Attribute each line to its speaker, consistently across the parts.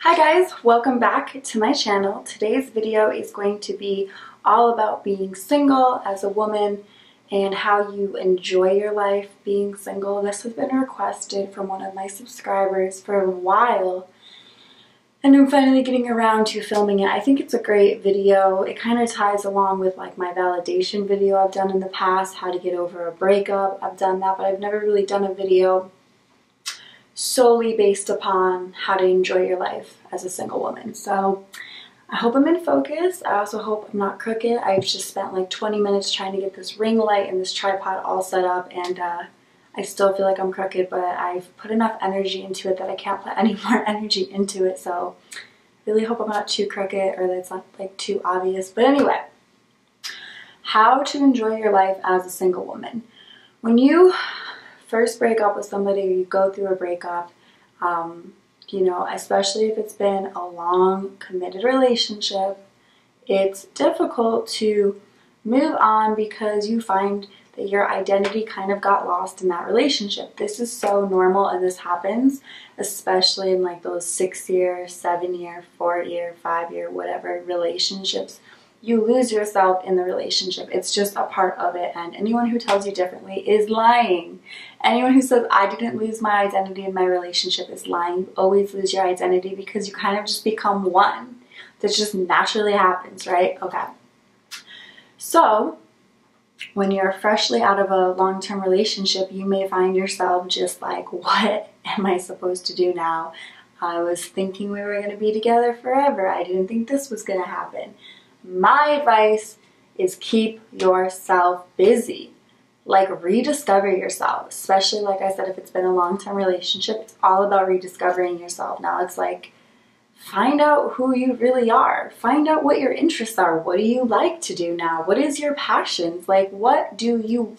Speaker 1: Hi guys, welcome back to my channel. Today's video is going to be all about being single as a woman and how you enjoy your life being single. This has been requested from one of my subscribers for a while and I'm finally getting around to filming it. I think it's a great video. It kind of ties along with like my validation video I've done in the past, how to get over a breakup. I've done that, but I've never really done a video solely based upon how to enjoy your life as a single woman. So I hope I'm in focus. I also hope I'm not crooked. I've just spent like 20 minutes trying to get this ring light and this tripod all set up, and I still feel like I'm crooked, but I've put enough energy into it that I can't put any more energy into it. So I really hope I'm not too crooked or that it's not like too obvious. But anyway, how to enjoy your life as a single woman. When you first break up with somebody or you go through a breakup, you know, especially if it's been a long committed relationship, it's difficult to move on because you find that your identity kind of got lost in that relationship. This is so normal and this happens especially in like those 6-year, 7-year, 4-year, 5-year, whatever relationships. You lose yourself in the relationship. It's just a part of it, and anyone who tells you differently is lying. Anyone who says I didn't lose my identity in my relationship is lying. You always lose your identity because you kind of just become one. That just naturally happens, right? Okay. So when you're freshly out of a long-term relationship, you may find yourself just like, what am I supposed to do now? I was thinking we were going to be together forever. I didn't think this was going to happen. My advice is keep yourself busy. Like, rediscover yourself, especially like I said, if it's been a long-term relationship, it's all about rediscovering yourself. Now it's like, find out who you really are. Find out what your interests are. What do you like to do now? What is your passions? Like, what do you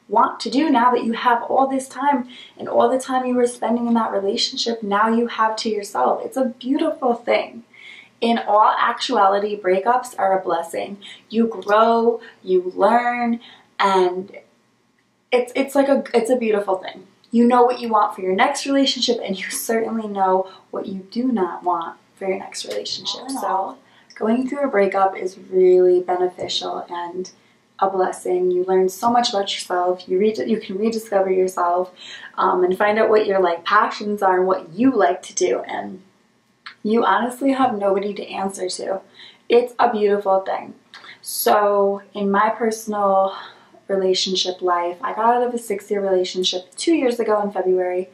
Speaker 1: want to do now that you have all this time, and all the time you were spending in that relationship now you have to yourself? It's a beautiful thing. In all actuality, breakups are a blessing. You grow, you learn, and it's a beautiful thing. You know what you want for your next relationship, and you certainly know what you do not want for your next relationship. So going through a breakup is really beneficial and a blessing. You learn so much about yourself. You can rediscover yourself and find out what your passions are and what you like to do. And you honestly have nobody to answer to. It's a beautiful thing. So in my personal relationship life, I got out of a 6-year relationship 2 years ago in February.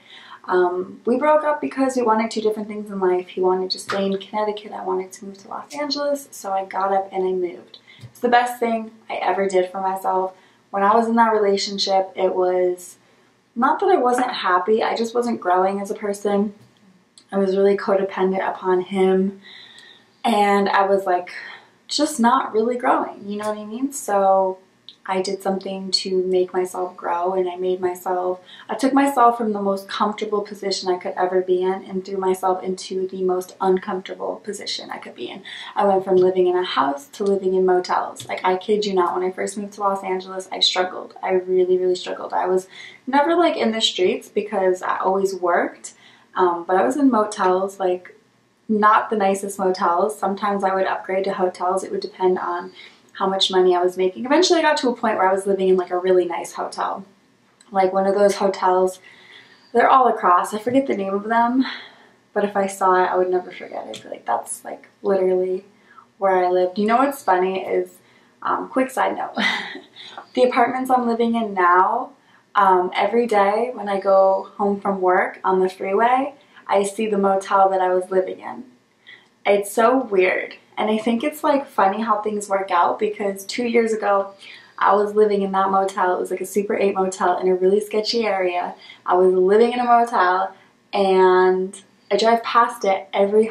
Speaker 1: We broke up because we wanted 2 different things in life. He wanted to stay in Connecticut. I wanted to move to Los Angeles. So I got up and I moved. It's the best thing I ever did for myself. When I was in that relationship, it was not that I wasn't happy. I just wasn't growing as a person. I was really codependent upon him, and I was like just not really growing, you know what I mean? So I did something to make myself grow, and I took myself from the most comfortable position I could ever be in and threw myself into the most uncomfortable position I could be in. I went from living in a house to living in motels. Like, I kid you not, when I first moved to Los Angeles, I struggled. I really, really struggled. I was never like in the streets because I always worked. But I was in motels, like not the nicest motels. Sometimes I would upgrade to hotels. It would depend on how much money I was making. Eventually I got to a point where I was living in like a really nice hotel. Like one of those hotels, they're all across. I forget the name of them, but if I saw it, I would never forget it. I feel like that's like literally where I lived. You know what's funny is, quick side note, the apartments I'm living in now, every day when I go home from work on the freeway, I see the motel that I was living in. It's so weird. And I think it's like funny how things work out, because 2 years ago, I was living in that motel. It was like a Super 8 motel in a really sketchy area. I was living in a motel, and I drive past it every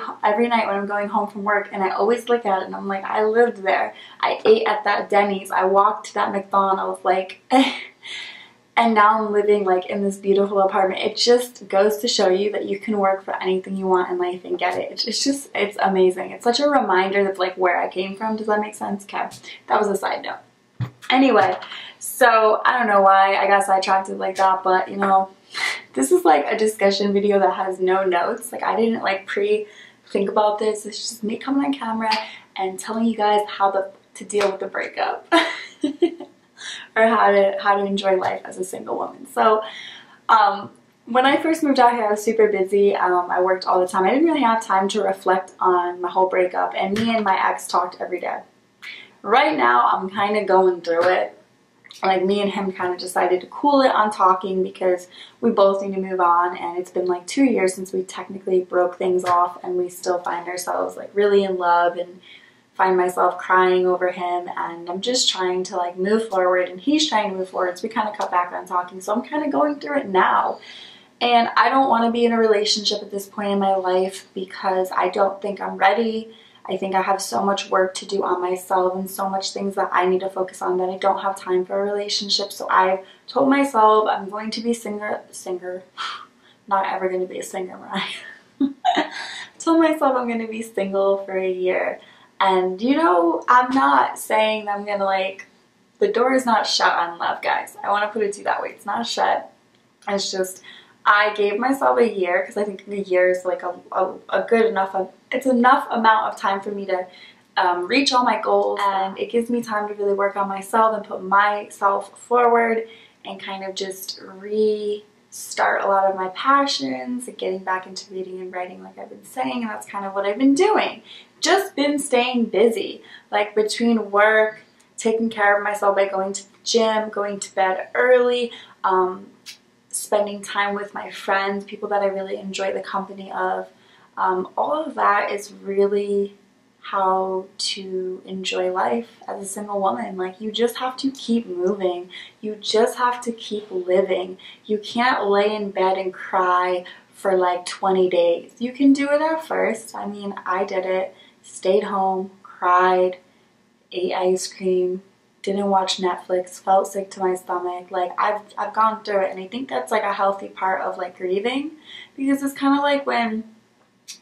Speaker 1: night when I'm going home from work, and I always look at it and I'm like, I lived there. I ate at that Denny's. I walked to that McDonald's, like... And now I'm living like in this beautiful apartment. It just goes to show you that you can work for anything you want in life and get it. It's amazing. It's such a reminder that's like where I came from. Does that make sense? Okay, that was a side note. Anyway, so I don't know why I got sidetracked like that, but you know, this is like a discussion video that has no notes. Like, I didn't like think about this. It's just me coming on camera and telling you guys how to deal with the breakup or how to enjoy life as a single woman. So when I first moved out here, I was super busy. I worked all the time. I didn't really have time to reflect on my whole breakup, and me and my ex talked every day. Right now, I'm kind of going through it. Like, me and him kind of decided to cool it on talking because we both need to move on, and it's been like 2 years since we technically broke things off, and we still find ourselves like really in love, and find myself crying over him, and I'm just trying to like move forward, and he's trying to move forward, so we kind of cut back on talking. So I'm kind of going through it now. And I don't want to be in a relationship at this point in my life because I don't think I'm ready. I think I have so much work to do on myself and so much things that I need to focus on that I don't have time for a relationship. So I've told myself I'm going to be not ever going to be a singer, Mariah. I told myself I'm going to be single for a year. And you know, I'm not saying I'm going to like, the door is not shut on love, guys. I want to put it to you that way. It's not shut. It's just, I gave myself a year because I think a year is like a good enough, it's enough amount of time for me to reach all my goals, and it gives me time to really work on myself and put myself forward and kind of just restart a lot of my passions and getting back into reading and writing like I've been saying, and that's kind of what I've been doing. Just been staying busy, like between work, taking care of myself by going to the gym, going to bed early, spending time with my friends, people that I really enjoy the company of. All of that is really how to enjoy life as a single woman. Like, you just have to keep moving. You just have to keep living. You can't lay in bed and cry for like 20 days. You can do it at first. I mean, I did it. Stayed home, cried, ate ice cream, didn't watch Netflix, felt sick to my stomach. Like, I've gone through it, and I think that's like a healthy part of like grieving, because it's kind of like when,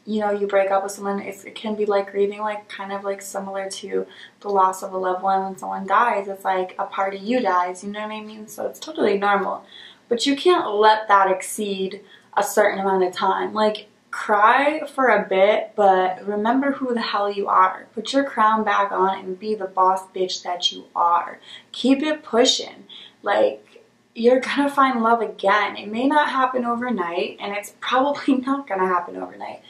Speaker 1: you know, you break up with someone, it can be like grieving, like kind of like similar to the loss of a loved one. When someone dies, it's like a part of you dies, you know what I mean? So it's totally normal, but you can't let that exceed a certain amount of time. Like, cry for a bit, but remember who the hell you are. Put your crown back on and be the boss bitch that you are. Keep it pushing. Like, you're gonna find love again. It may not happen overnight, and it's probably not gonna happen overnight.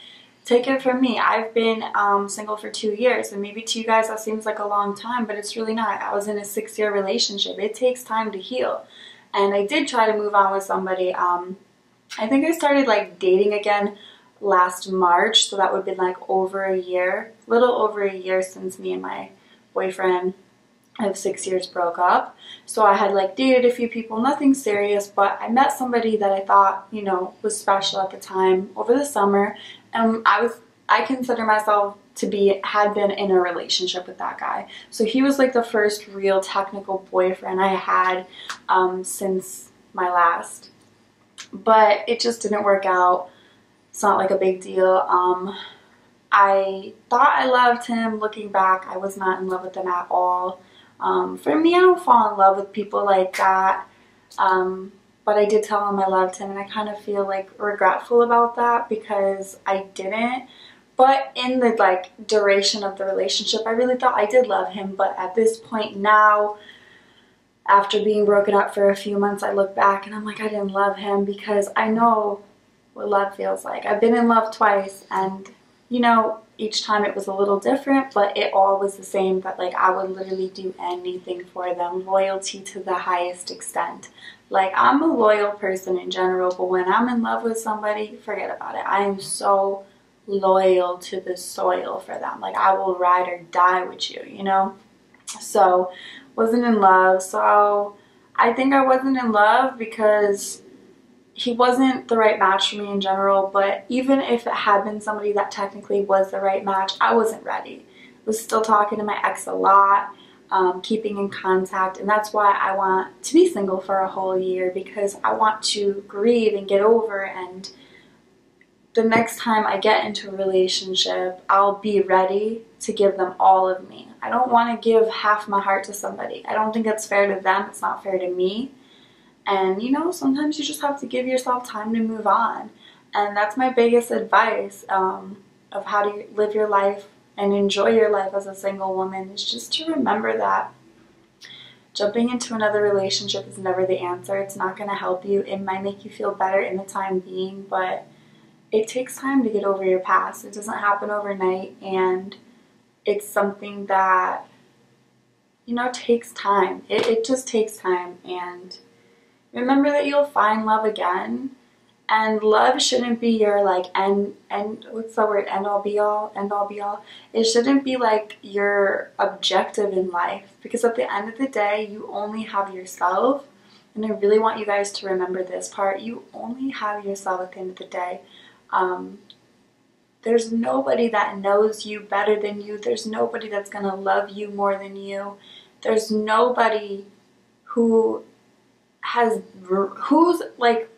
Speaker 1: Take it from me. I've been single for 2 years, and maybe to you guys that seems like a long time, but it's really not. I was in a 6-year relationship. It takes time to heal. And I did try to move on with somebody. I think I started like dating again last March, so that would have been like over a year, little over a year since me and my boyfriend of 6 years broke up. So I had like dated a few people, nothing serious, but I met somebody that I thought, you know, was special at the time over the summer, and I consider myself to had been in a relationship with that guy. So he was like the first real technical boyfriend I had since my last, but it just didn't work out. It's not like a big deal. I thought I loved him. Looking back, I was not in love with him at all. For me, I don't fall in love with people like that. But I did tell him I loved him, and I kind of feel like regretful about that because I didn't. But in the like duration of the relationship, I really thought I did love him. But at this point now, after being broken up for a few months, I look back and I'm like, I didn't love him, because I know what love feels like. I've been in love twice, and you know, each time it was a little different, but it all was the same, that like I would literally do anything for them. Loyalty to the highest extent. Like, I'm a loyal person in general, but when I'm in love with somebody, forget about it. I am so loyal to the soil for them. Like, I will ride or die with you, you know? So, wasn't in love. So, I think I wasn't in love because he wasn't the right match for me in general, but even if it had been somebody that technically was the right match, I wasn't ready. I was still talking to my ex a lot, keeping in contact, and that's why I want to be single for a whole year, because I want to grieve and get over, and the next time I get into a relationship, I'll be ready to give them all of me. I don't want to give half my heart to somebody. I don't think it's fair to them. It's not fair to me. And, you know, sometimes you just have to give yourself time to move on. And that's my biggest advice. of how to live your life and enjoy your life as a single woman is just to remember that jumping into another relationship is never the answer. It's not going to help you. It might make you feel better in the time being, but it takes time to get over your past. It doesn't happen overnight, and it's something that, you know, takes time. It just takes time, and remember that you'll find love again. And love shouldn't be your like end what's the word, end all be all. It shouldn't be like your objective in life, because at the end of the day you only have yourself. And I really want you guys to remember this part. You only have yourself at the end of the day. There's nobody that knows you better than you. There's nobody that's gonna love you more than you. There's nobody who's like,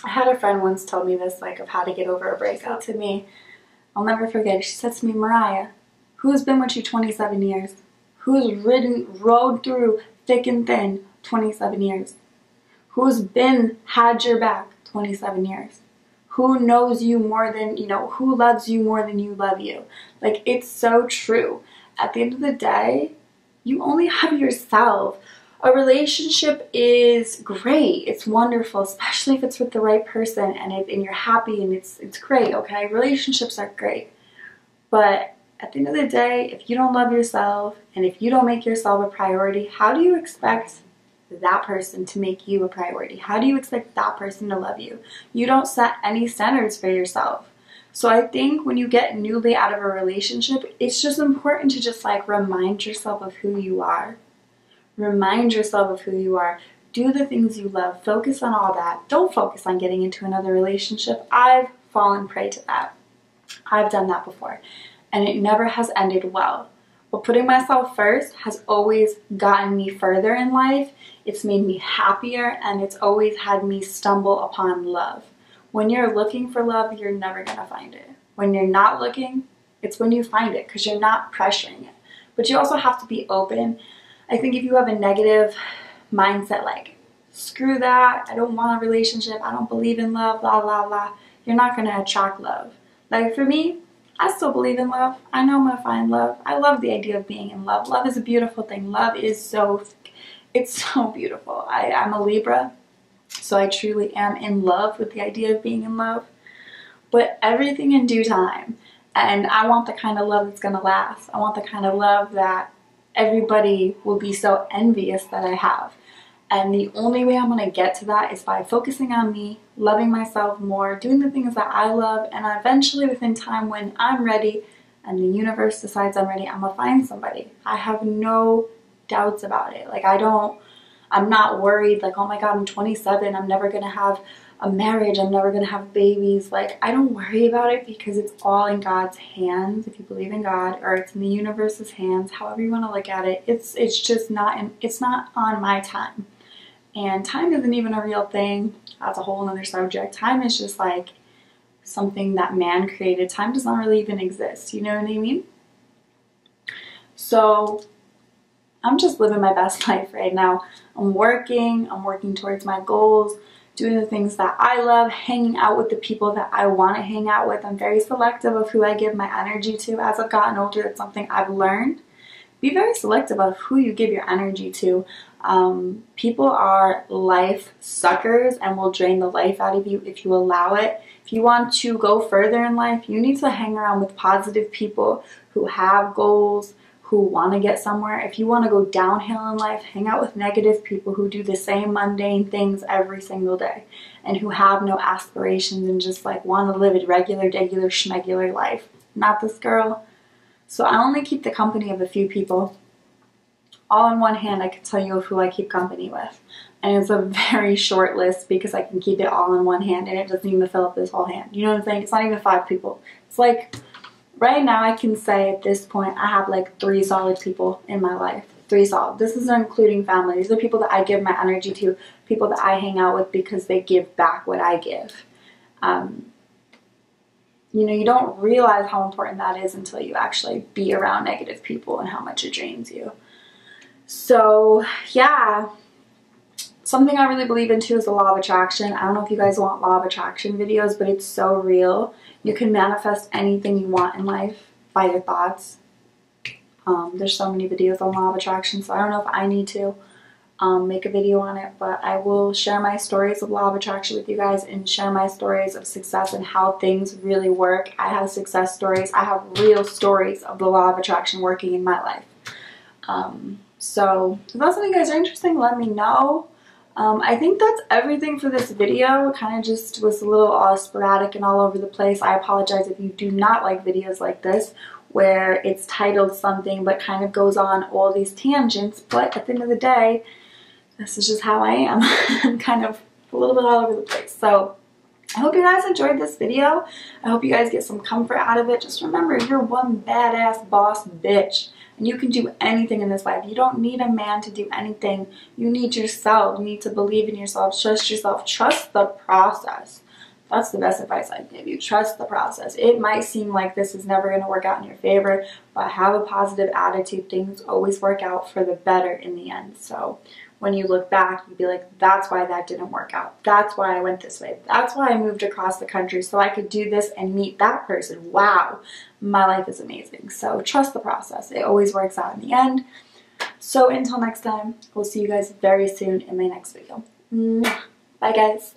Speaker 1: I had a friend once tell me this, like, of how to get over a breakup. To me, I'll never forget, she said to me, Mariah, who's been with you 27 years? Who's rode through thick and thin 27 years? Who's had your back 27 years? Who knows you more than, you know, who loves you more than you love you? Like, it's so true. At the end of the day, you only have yourself. A relationship is great. It's wonderful, especially if it's with the right person and you're happy, and it's great, okay? Relationships are great. But at the end of the day, if you don't love yourself and if you don't make yourself a priority, how do you expect that person to make you a priority? How do you expect that person to love you? You don't set any standards for yourself. So I think when you get newly out of a relationship, it's just important to just like remind yourself of who you are. Remind yourself of who you are. Do the things you love. Focus on all that. Don't focus on getting into another relationship. I've fallen prey to that. I've done that before, and it never has ended well. But putting myself first has always gotten me further in life. It's made me happier, and it's always had me stumble upon love. When you're looking for love, you're never going to find it. When you're not looking, it's when you find it, because you're not pressuring it. But you also have to be open. I think if you have a negative mindset, like, screw that, I don't want a relationship, I don't believe in love, blah, blah, blah, you're not going to attract love. Like, for me, I still believe in love. I know I'm going to find love. I love the idea of being in love. Love is a beautiful thing. Love is it's so beautiful. I'm a Libra, so I truly am in love with the idea of being in love. But everything in due time. And I want the kind of love that's going to last. I want the kind of love that everybody will be so envious that I have. And the only way I'm going to get to that is by focusing on me, loving myself more, doing the things that I love, and eventually within time, when I'm ready and the universe decides I'm ready, I'm going to find somebody. I have no doubts about it. Like, I'm not worried, like, oh my God, I'm 27, I'm never going to have a marriage, I'm never going to have babies. Like, I don't worry about it, because it's all in God's hands, if you believe in God, or it's in the universe's hands, however you want to look at it. It's just not it's not on my time. And time isn't even a real thing. That's a whole other subject. Time is just like something that man created. Time does not really even exist, you know what I mean? So I'm just living my best life right now. I'm working towards my goals, doing the things that I love, hanging out with the people that I want to hang out with. I'm very selective of who I give my energy to. As I've gotten older, that's something I've learned. Be very selective of who you give your energy to. People are life suckers and will drain the life out of you if you allow it. If you want to go further in life, you need to hang around with positive people who have goals, who want to get somewhere. If you want to go downhill in life, hang out with negative people who do the same mundane things every single day and who have no aspirations and just like want to live a regular schmegular life. Not this girl. So I only keep the company of a few people. All in one hand, I can tell you of who I keep company with. And it's a very short list, because I can keep it all in one hand and it doesn't even fill up this whole hand. You know what I'm saying? It's not even 5 people. It's like, right now I can say at this point I have like 3 solid people in my life. 3 solid. This isn't including family. These are people that I give my energy to, people that I hang out with because they give back what I give. You know, you don't realize how important that is until you actually be around negative people and how much it drains you. So yeah, Something I really believe in too is the law of attraction. I don't know if you guys want law of attraction videos, but it's so real. You can manifest anything you want in life by your thoughts. There's so many videos on law of attraction, so I don't know if I need to make a video on it, but I will share my stories of law of attraction with you guys and share my stories of success and how things really work. I have success stories. I have real stories of the law of attraction working in my life. So if that's something you guys are interested in, let me know. I think that's everything for this video. Kind of just was a little sporadic and all over the place. I apologize if you do not like videos like this, where it's titled something but kind of goes on all these tangents. But at the end of the day, this is just how I am. I'm kind of a little bit all over the place. So I hope you guys enjoyed this video. I hope you guys get some comfort out of it. Just remember, you're one badass boss bitch. And you can do anything in this life. You don't need a man to do anything. You need yourself. You need to believe in yourself. Trust yourself. Trust the process. That's the best advice I'd give you. Trust the process. It might seem like this is never going to work out in your favor, but have a positive attitude. Things always work out for the better in the end. So when you look back, you'd be like, that's why that didn't work out. That's why I went this way. That's why I moved across the country so I could do this and meet that person. Wow, my life is amazing. So trust the process. It always works out in the end. So until next time, we'll see you guys very soon in my next video. Bye, guys.